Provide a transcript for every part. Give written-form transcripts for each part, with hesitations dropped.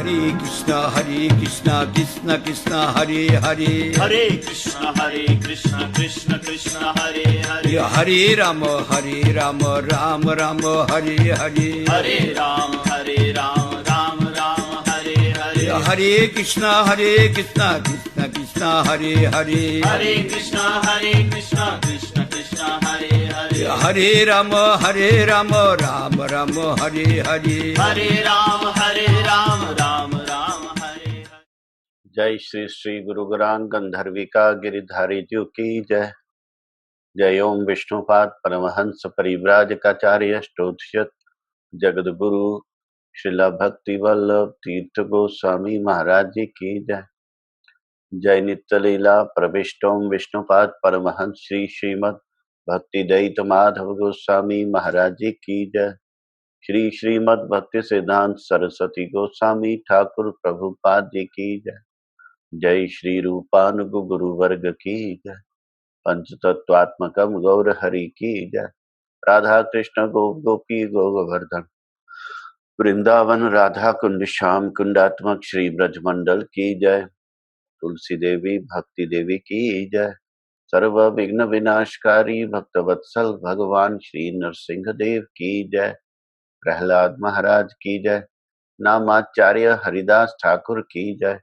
कृष्णा कृष्ण कृष्ण हरे हरे, हरे कृष्ण कृष्ण कृष्ण हरे हरे, हरे राम राम राम हरे हरे, हरे राम राम राम हरे हरे, हरे कृष्णा कृष्ण कृष्ण हरे हरे, हरे कृष्ण कृष्ण कृष्ण हरे हरे, हरे राम राम राम हरे हरे, हरे राम राम हरे हरे। जय श्री श्री गुरु ग्रांग गंधर्विका गिरिधारी जी की जय। जय ओम विष्णुपाद परमहंस परिव्राजकाचार्य स्तोत्रशत जगद्गुरु श्रीला भक्ति वल्लभ तीर्थ गोस्वामी महाराज जी की जय। जय नित्य लीला प्रविष्टोम विष्णुपाद परमहंस श्री श्रीमद भक्ति दयित माधव गोस्वामी महाराज जी की जय। श्री श्रीमद भक्ति सिद्धांत सरस्वती गोस्वामी ठाकुर प्रभुपाद जी की जय। जय श्री रूपानुग गुरु वर्ग की जय। पंच तत्वात्मकम गौर हरि की जय। राधा कृष्ण गोप गोपी गोवर्धन वृंदावन राधा कुंड श्याम कुंडात्मक श्री ब्रजमंडल की जय। तुलसी देवी भक्ति देवी की जय। सर्व विघ्न विनाशकारी भक्त वत्सल भगवान श्री नरसिंह देव की जय। प्रहलाद महाराज की जय। नामाचार्य हरिदास ठाकुर की जय।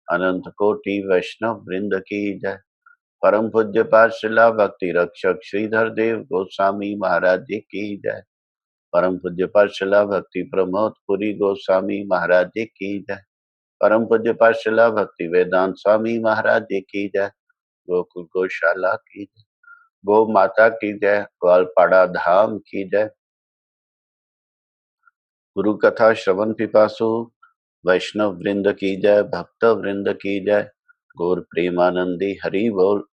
अनंत कोटि वैष्णव वृंद की जय। परम पूज्य पाठशाला भक्ति रक्षक श्रीधर देव गोस्वामी महाराज जी की जय। परम पूज्य पाठशाला भक्ति प्रमोद पुरी गोस्वामी महाराज जी की जय। परम पूज्य पाठशाला भक्ति वेदांत स्वामी महाराज जी की जय। गोकुल गौशाला की जय। गौ माता की जय। ग्वालपाड़ा धाम की जय। गुरु कथा श्रवण पिपासु वैष्णव वृंद की जय। भक्त वृंद की जय। गौर प्रेमानंदी हरि बोल।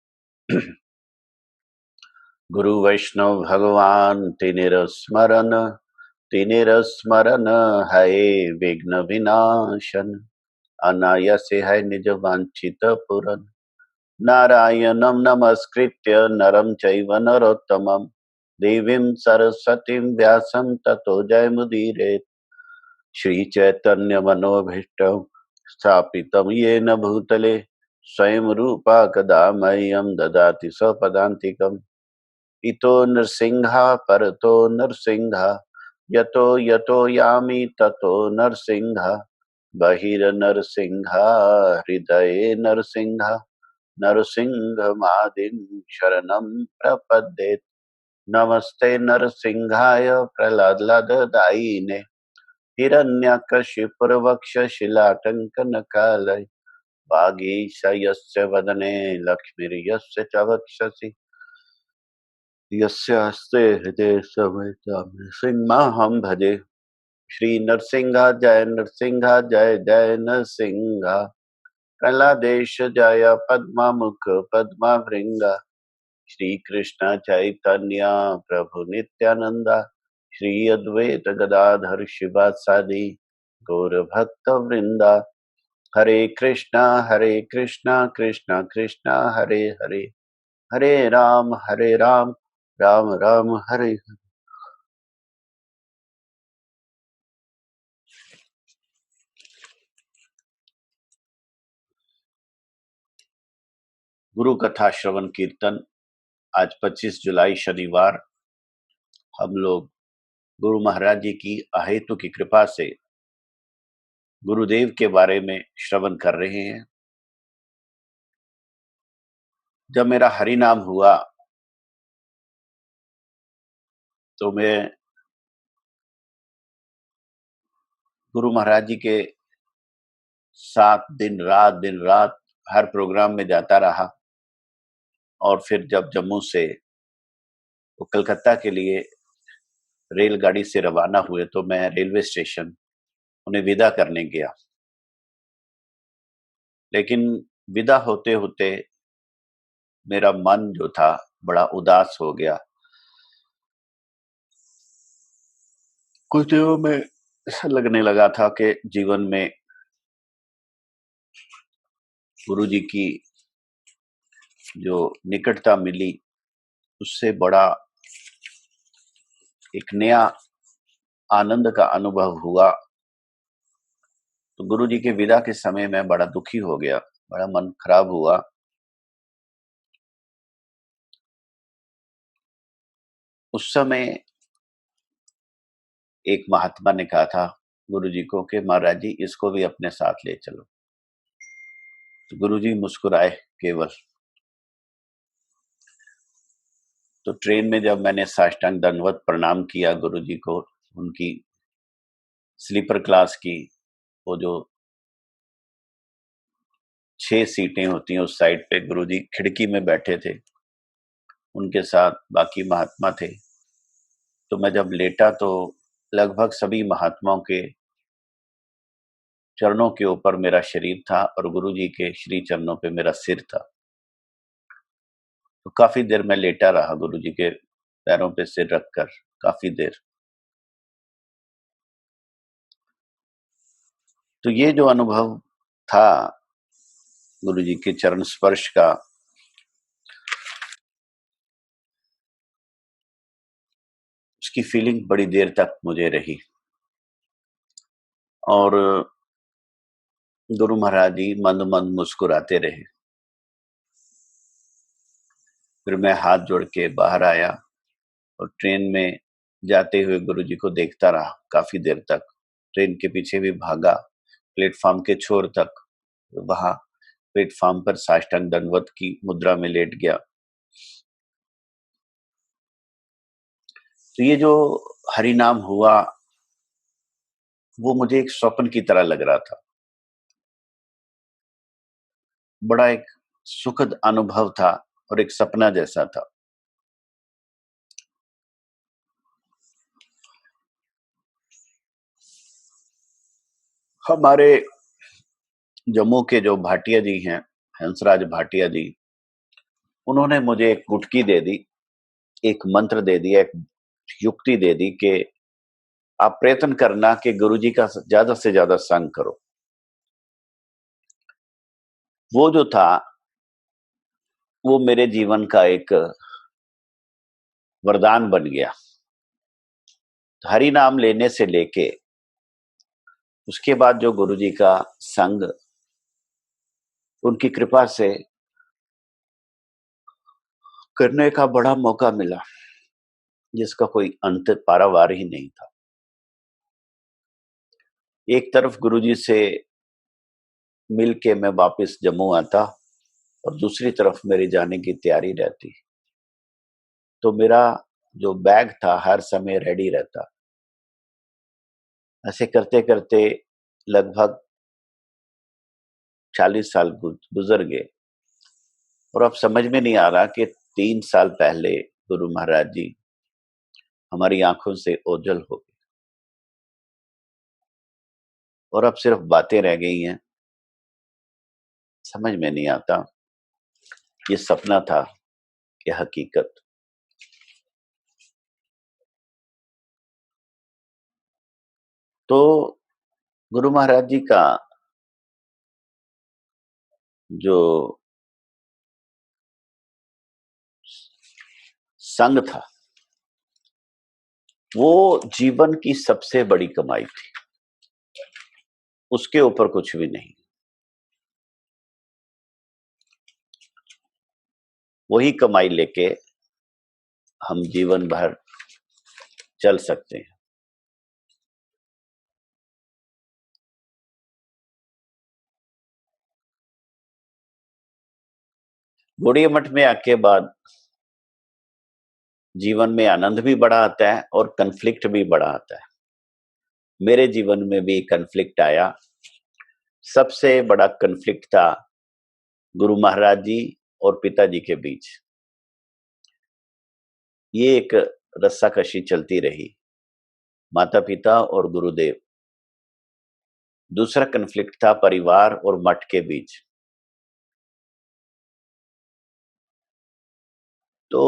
गुरु वैष्णव भगवान तिनेर स्मरण है विघ्न विनाशन। अनायास है निज वांछित पुरन। नारायणं नमस्कृत्य नरं चैव नरोत्तमं देवीं सरस्वतीं व्यासं ततो जयमुदीरयेत्। श्री चैतन्य मनोभीष्टं स्थापितं येन भूतले स्वयं रूपा कदा मह्यं ददाति स्वपदान्तिकम्। इतो नृसिंहा परतो नृसिंहा यतो यतो यामि ततो नृसिंहा बहिर्नरसिंहा हृदये नरसिंहा नरसिंहमादिं शरणं प्रपद्ये। नमस्ते नरसिंहाय प्रह्लाददायिने हिरण्यकशिपुरवक्षशिलाटङ्कनकालय वागीशयस्य वदने लक्ष्मीर्यस्य च वक्षसि यस्य हस्ते हृदये समेतं नृसिंहमहं भजे। श्री नरसिंहा जय जय नरसिंहा। प्रह्लादेश जय पद्मामुख पद्माभृंगा। श्री कृष्ण चैतन्य प्रभु नित्यानंदा। श्री अद्वैत गदाधर शिवासादि गौर भक्त वृंदा। हरे कृष्णा कृष्णा कृष्णा हरे हरे, हरे राम राम राम हरे हरे। गुरु कथा श्रवण कीर्तन। आज 25 जुलाई शनिवार हम लोग गुरु महाराज जी की अहेतु की कृपा से गुरुदेव के बारे में श्रवण कर रहे हैं। जब मेरा हरि नाम हुआ तो मैं गुरु महाराज जी के साथ दिन रात हर प्रोग्राम में जाता रहा। और फिर जब जम्मू से वो कलकत्ता के लिए रेलगाड़ी से रवाना हुए तो मैं रेलवे स्टेशन उन्हें विदा करने गया। लेकिन विदा होते होते मेरा मन जो था बड़ा उदास हो गया। कुछ दिनों में ऐसा लगने लगा था कि जीवन में गुरु जी की जो निकटता मिली उससे बड़ा एक नया आनंद का अनुभव हुआ। तो गुरु जी के विदा के समय मैं बड़ा दुखी हो गया, बड़ा मन खराब हुआ। उस समय एक महात्मा ने कहा था गुरु जी को कि महाराज जी इसको भी अपने साथ ले चलो। तो गुरु जी मुस्कुराए केवल। तो ट्रेन में जब मैंने साष्टांग दंडवत प्रणाम किया गुरु जी को, उनकी स्लीपर क्लास की वो जो 6 सीटें होती हैं उस साइड पे गुरु जी खिड़की में बैठे थे, उनके साथ बाकी महात्मा थे। तो मैं जब लेटा तो लगभग सभी महात्माओं के चरणों के ऊपर मेरा शरीर था और गुरु जी के श्री चरणों पे मेरा सिर था। तो काफी देर मैं लेटा रहा गुरु जी के पैरों पे सिर रखकर, काफी देर। तो ये जो अनुभव था गुरु जी के चरण स्पर्श का, उसकी फीलिंग बड़ी देर तक मुझे रही। और गुरु महाराज जी मंद मंद मुस्कुराते रहे। फिर मैं हाथ जोड़ के बाहर आया और ट्रेन में जाते हुए गुरु जी को देखता रहा काफी देर तक। ट्रेन के पीछे भी भागा प्लेटफॉर्म के छोर तक। वहां प्लेटफॉर्म पर साष्टांग दंडवत की मुद्रा में लेट गया। तो ये जो हरि नाम हुआ वो मुझे एक स्वप्न की तरह लग रहा था। बड़ा एक सुखद अनुभव था और एक सपना जैसा था। हमारे जम्मू के जो भाटिया जी हैं, हंसराज भाटिया जी, उन्होंने मुझे एक गुटकी दे दी, एक मंत्र दे दिया, एक युक्ति दे दी कि आप प्रयत्न करना कि गुरु जी का ज्यादा से ज्यादा संग करो। वो जो था वो मेरे जीवन का एक वरदान बन गया। हरि नाम लेने से लेके उसके बाद जो गुरु जी का संग, उनकी कृपा से करने का बड़ा मौका मिला जिसका कोई अंत पारावार ही नहीं था। एक तरफ गुरु जी से मिल के मैं वापस जम्मू आता और दूसरी तरफ मेरी जाने की तैयारी रहती। तो मेरा जो बैग था हर समय रेडी रहता। ऐसे करते करते लगभग 40 साल गुजर गए और अब समझ में नहीं आ रहा कि 3 साल पहले गुरु महाराज जी हमारी आंखों से ओझल हो गए और अब सिर्फ बातें रह गई हैं। समझ में नहीं आता ये सपना था या हकीकत। तो गुरु महाराज जी का जो संग था वो जीवन की सबसे बड़ी कमाई थी, उसके ऊपर कुछ भी नहीं। वही कमाई लेके हम जीवन भर चल सकते हैं। गौड़िया मठ में आके बाद जीवन में आनंद भी बड़ा आता है और कन्फ्लिक्ट भी बड़ा आता है। मेरे जीवन में भी कन्फ्लिक्ट आया। सबसे बड़ा कन्फ्लिक्ट था गुरु महाराज जी और पिताजी के बीच। ये एक रस्साकशी चलती रही, माता पिता और गुरुदेव। दूसरा कन्फ्लिक्ट था परिवार और मठ के बीच। तो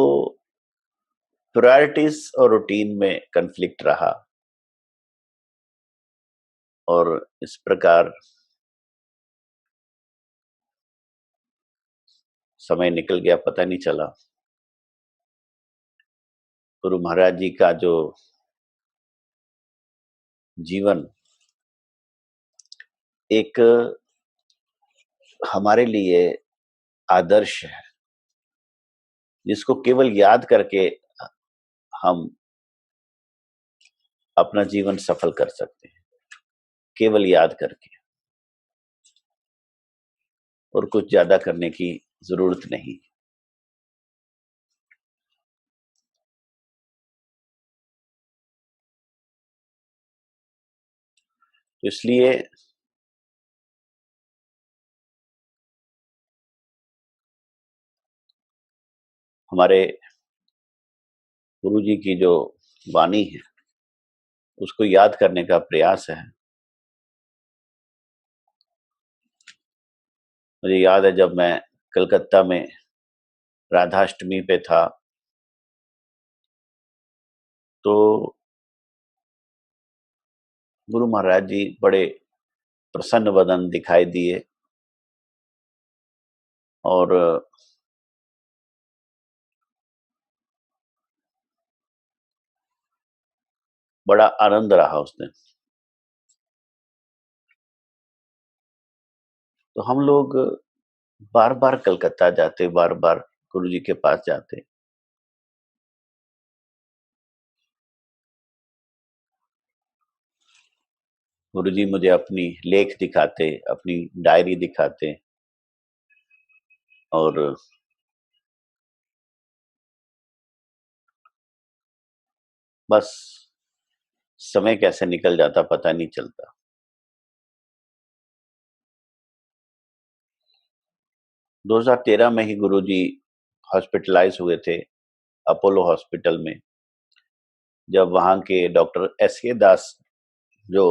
प्रायोरिटीज और रूटीन में कन्फ्लिक्ट रहा और इस प्रकार समय निकल गया, पता नहीं चला। गुरु महाराज जी का जो जीवन एक हमारे लिए आदर्श है, जिसको केवल याद करके हम अपना जीवन सफल कर सकते हैं, केवल याद करके, और कुछ ज्यादा करने की जरूरत नहीं। तो इसलिए हमारे गुरु जी की जो वाणी है उसको याद करने का प्रयास है। मुझे याद है जब मैं कलकत्ता में राधाष्टमी पे था, तो गुरु महाराज जी बड़े प्रसन्न वदन दिखाई दिए और बड़ा आनंद रहा उस दिन। तो हम लोग बार बार कलकत्ता जाते, बार बार गुरु जी के पास जाते। गुरु जी मुझे अपनी लेख दिखाते, अपनी डायरी दिखाते और बस समय कैसे निकल जाता पता नहीं चलता। 2013 में ही गुरु जी हॉस्पिटलाइज हुए थे अपोलो हॉस्पिटल में, जब वहां के डॉक्टर एस के दास जो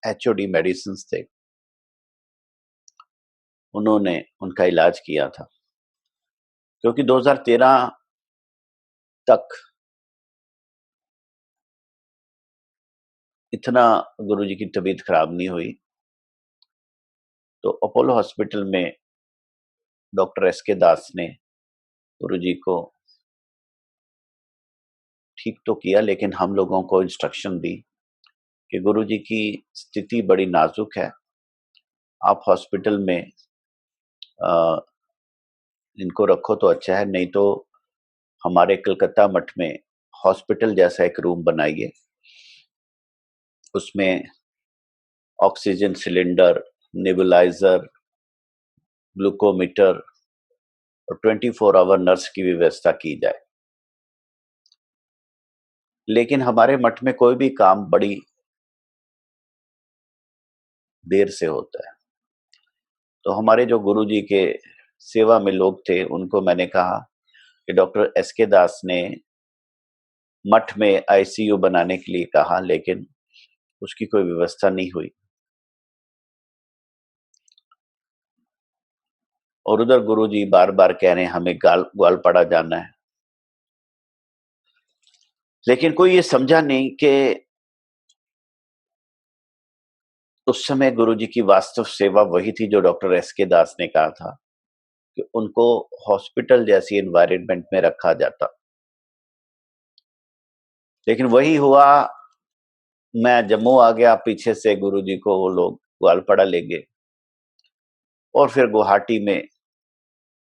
एचओडी मेडिसिन थे, उन्होंने उनका इलाज किया था। क्योंकि 2013 तक इतना गुरु जी की तबीयत खराब नहीं हुई, तो अपोलो हॉस्पिटल में डॉक्टर एस के दास ने गुरु जी को ठीक तो किया, लेकिन हम लोगों को इंस्ट्रक्शन दी कि गुरु जी की स्थिति बड़ी नाजुक है, आप हॉस्पिटल में इनको रखो तो अच्छा है, नहीं तो हमारे कलकत्ता मठ में हॉस्पिटल जैसा एक रूम बनाइए, उसमें ऑक्सीजन सिलेंडर, नेबुलाइजर, ग्लूकोमीटर और 24 आवर नर्स की व्यवस्था की जाए। लेकिन हमारे मठ में कोई भी काम बड़ी देर से होता है, तो हमारे जो गुरु जी के सेवा में लोग थे उनको मैंने कहा कि डॉक्टर एस के दास ने मठ में आईसीयू बनाने के लिए कहा, लेकिन उसकी कोई व्यवस्था नहीं हुई। और उधर गुरु जी बार बार कह रहे हैं हमें ग्वालपाड़ा जाना है, लेकिन कोई ये समझा नहीं कि उस समय गुरु जी की वास्तव सेवा वही थी जो डॉक्टर एस के दास ने कहा था कि उनको हॉस्पिटल जैसी एनवायरनमेंट में रखा जाता। लेकिन वही हुआ, मैं जम्मू आ गया, पीछे से गुरु जी को वो लोग ग्वालपाड़ा ले गए। और फिर गुवाहाटी में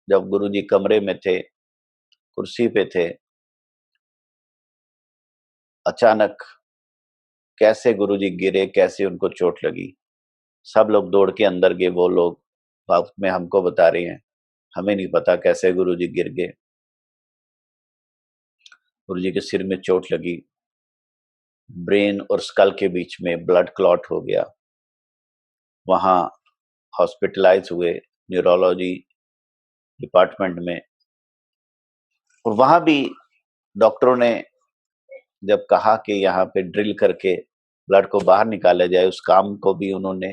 जब गुरु जी कमरे में थे, कुर्सी पे थे, अचानक कैसे गुरु जी गिरे, कैसे उनको चोट लगी, सब लोग दौड़ के अंदर गए। वो लोग बाद में हमको बता रहे हैं हमें नहीं पता कैसे गुरु जी गिर गए। गुरु जी के सिर में चोट लगी, ब्रेन और स्कल के बीच में ब्लड क्लॉट हो गया, वहां हॉस्पिटलाइज हुए न्यूरोलॉजी डिपार्टमेंट में। और वहां भी डॉक्टरों ने जब कहा कि यहाँ पे ड्रिल करके ब्लड को बाहर निकाला जाए, उस काम को भी उन्होंने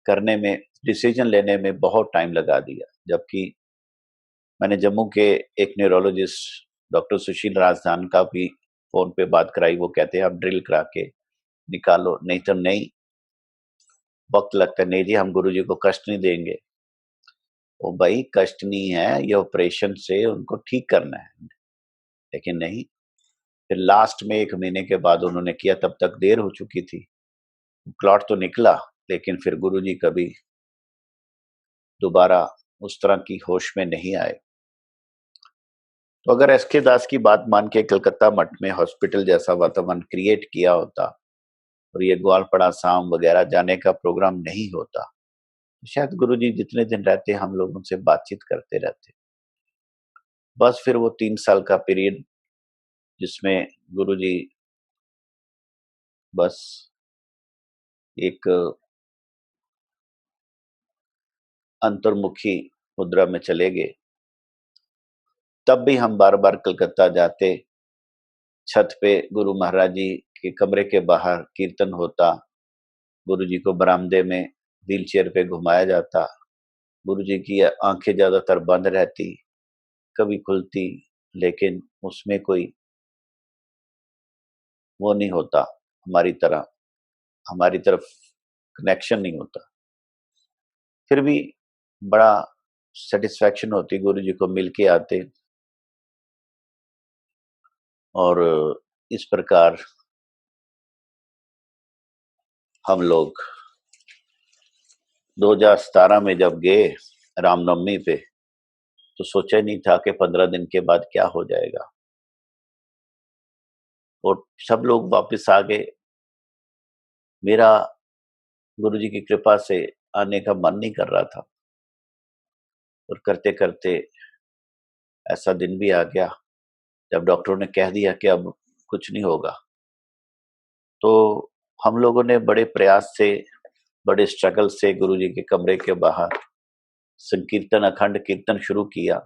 करने में, डिसीजन लेने में बहुत टाइम लगा दिया। जबकि मैंने जम्मू के एक न्यूरोलॉजिस्ट डॉक्टर सुशील राजदान का भी फोन पे बात कराई, वो कहते हैं आप ड्रिल करा के निकालो, नहीं तो नहीं, वक्त लगता है। नहीं जी, हम गुरु जी को कष्ट नहीं देंगे। ओ भाई, कष्ट नहीं है, ये ऑपरेशन से उनको ठीक करना है। लेकिन नहीं, फिर लास्ट में 1 महीने के बाद उन्होंने किया, तब तक देर हो चुकी थी, क्लॉट तो निकला लेकिन फिर गुरुजी कभी दोबारा उस तरह की होश में नहीं आए। तो अगर एसके दास की बात मान के कलकत्ता मठ में हॉस्पिटल जैसा वातावरण क्रिएट किया होता और ये ग्वालपड़ा साम वगैरह जाने का प्रोग्राम नहीं होता, तो शायद गुरुजी जितने दिन रहते हम लोग उनसे बातचीत करते रहते। बस फिर वो 3 साल का पीरियड जिसमें गुरुजी बस एक अंतर्मुखी मुद्रा में चले गए। तब भी हम बार बार कलकत्ता जाते, छत पे गुरु महाराज जी के कमरे के बाहर कीर्तन होता, गुरुजी को बरामदे में व्हील चेयर पे घुमाया जाता, गुरुजी की आंखें ज्यादातर बंद रहती, कभी खुलती, लेकिन उसमें कोई वो नहीं होता, हमारी तरह हमारी तरफ कनेक्शन नहीं होता। फिर भी बड़ा सेटिस्फैक्शन होती, गुरुजी को मिल के आते। और इस प्रकार हम लोग 2017 में जब गए रामनवमी पे, तो सोचा ही नहीं था कि 15 दिन के बाद क्या हो जाएगा। और सब लोग वापस आ गए। मेरा गुरुजी की कृपा से आने का मन नहीं कर रहा था, और करते करते ऐसा दिन भी आ गया जब डॉक्टरों ने कह दिया कि अब कुछ नहीं होगा। तो हम लोगों ने बड़े प्रयास से, बड़े स्ट्रगल से गुरुजी के कमरे के बाहर संकीर्तन, अखंड कीर्तन शुरू किया।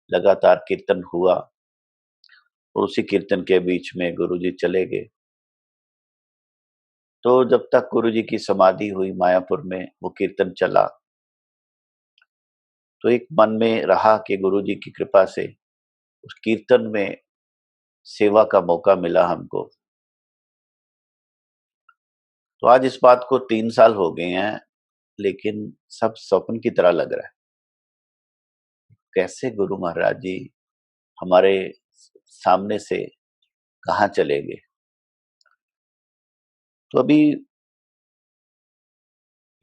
लगातार कीर्तन हुआ और उसी कीर्तन के बीच में गुरुजी चले गए। तो जब तक गुरुजी की समाधि हुई मायापुर में, वो कीर्तन चला, तो एक मन में रहा कि गुरुजी की कृपा से उस कीर्तन में सेवा का मौका मिला हमको। तो आज इस बात को 3 साल हो गए हैं, लेकिन सब स्वप्न की तरह लग रहा है। कैसे गुरु महाराज जी हमारे सामने से कहाँ चले गए। तो अभी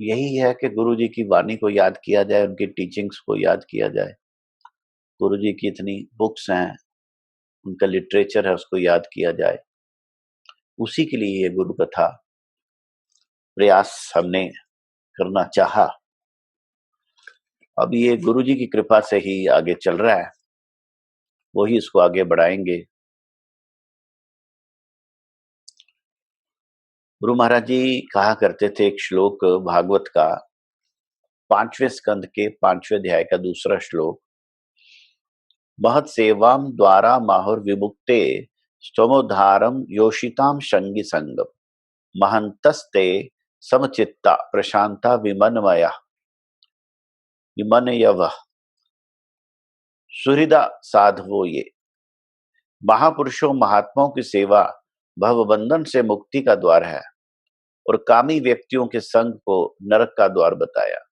यही है कि गुरु जी की वाणी को याद किया जाए, उनकी टीचिंग्स को याद किया जाए। गुरु जी की इतनी बुक्स हैं, उनका लिटरेचर है, उसको याद किया जाए। उसी के लिए ये गुरु कथा प्रयास हमने करना चाहा। अब ये गुरु जी की कृपा से ही आगे चल रहा है, वही इसको आगे बढ़ाएंगे। गुरु महाराज जी कहा करते थे, एक श्लोक भागवत का 5वें स्कंद के 5वें अध्याय का दूसरा श्लोक, महत सेवाम द्वारा माहुर विमुक्ते स्वमोद्धारम योषिताम संगी संगम महंतस्ते समचित्ता प्रशांता विमनमया विमनयव सुहृदा साधवो। ये महापुरुषों, महात्माओं की सेवा भवबंधन से मुक्ति का द्वार है और कामी व्यक्तियों के संग को नरक का द्वार बताया।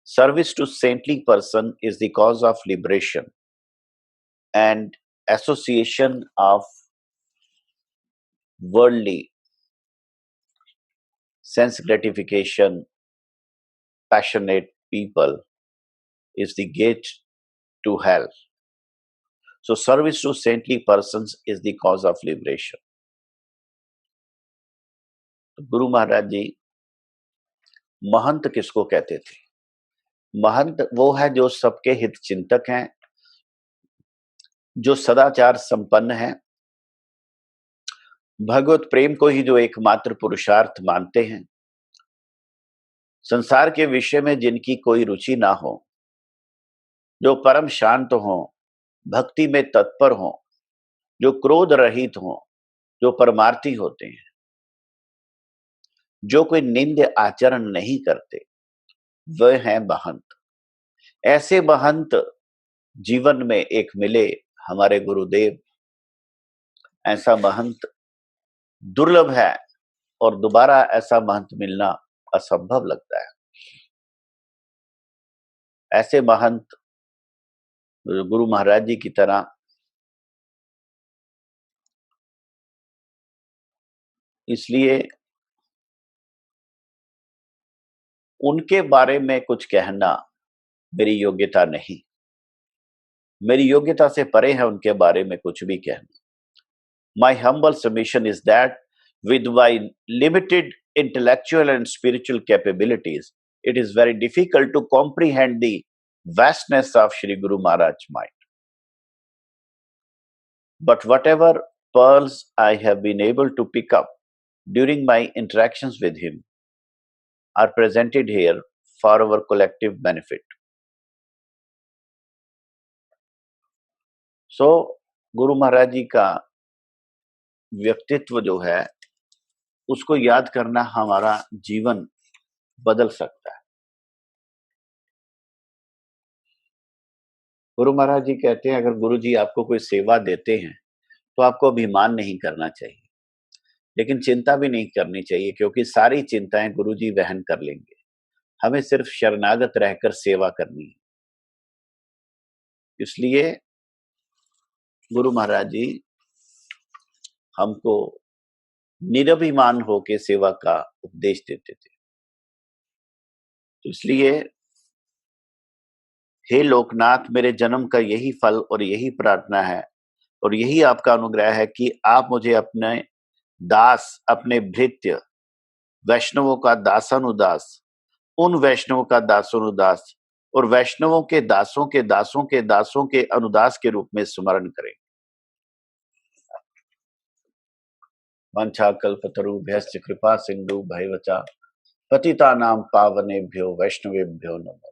Service to saintly person is the cause of liberation and association of worldly sense gratification passionate people is the gate to hell. So service to saintly persons is the cause of liberation. Guru Maharaj जी महंत किसको कहते थे? महंत वो है जो सबके हित चिंतक हैं, जो सदाचार संपन्न हैं, भगवत प्रेम को ही जो एकमात्र पुरुषार्थ मानते हैं, संसार के विषय में जिनकी कोई रुचि ना हो, जो परम शांत हो, भक्ति में तत्पर हो, जो क्रोध रहित हो, जो परमार्थी होते हैं, जो कोई निंद आचरण नहीं करते, वह हैं महंत। ऐसे महंत जीवन में एक मिले हमारे गुरुदेव, ऐसा महंत दुर्लभ है और दोबारा ऐसा महंत मिलना असंभव लगता है। ऐसे महंत गुरु महाराज जी की तरह इसलिए उनके बारे में कुछ कहना मेरी योग्यता नहीं, मेरी योग्यता से परे है उनके बारे में कुछ भी कहना। My humble submission is that with my limited intellectual and spiritual capabilities, it is very difficult to comprehend the vastness of Shri Guru Maharaj's mind. But whatever pearls I have been able to pick up during my interactions with him are presented here for our collective benefit. So, Guru Maharaj जी का व्यक्तित्व जो है उसको याद करना हमारा जीवन बदल सकता है। गुरु महाराज जी कहते हैं अगर गुरु जी आपको कोई सेवा देते हैं तो आपको अभिमान नहीं करना चाहिए, लेकिन चिंता भी नहीं करनी चाहिए क्योंकि सारी चिंताएं गुरु जी वहन कर लेंगे। हमें सिर्फ शरणागत रहकर सेवा करनी है। इसलिए गुरु महाराज जी हमको निरभिमान होकर सेवा का उपदेश देते थे। तो इसलिए हे लोकनाथ, मेरे जन्म का यही फल और यही प्रार्थना है और यही आपका अनुग्रह है कि आप मुझे अपने दास, अपने भृत्य वैष्णवों का दासानुदास, उन वैष्णवों का दासानुदास और वैष्णवों के दासों के दासों के दासों के अनुदास के रूप में स्मरण करें। वांछाकल्पतरुभ्यश्च कृपा सिंधु भैवचा पतितानां पावनेभ्यो वैष्णवेभ्यो नमो।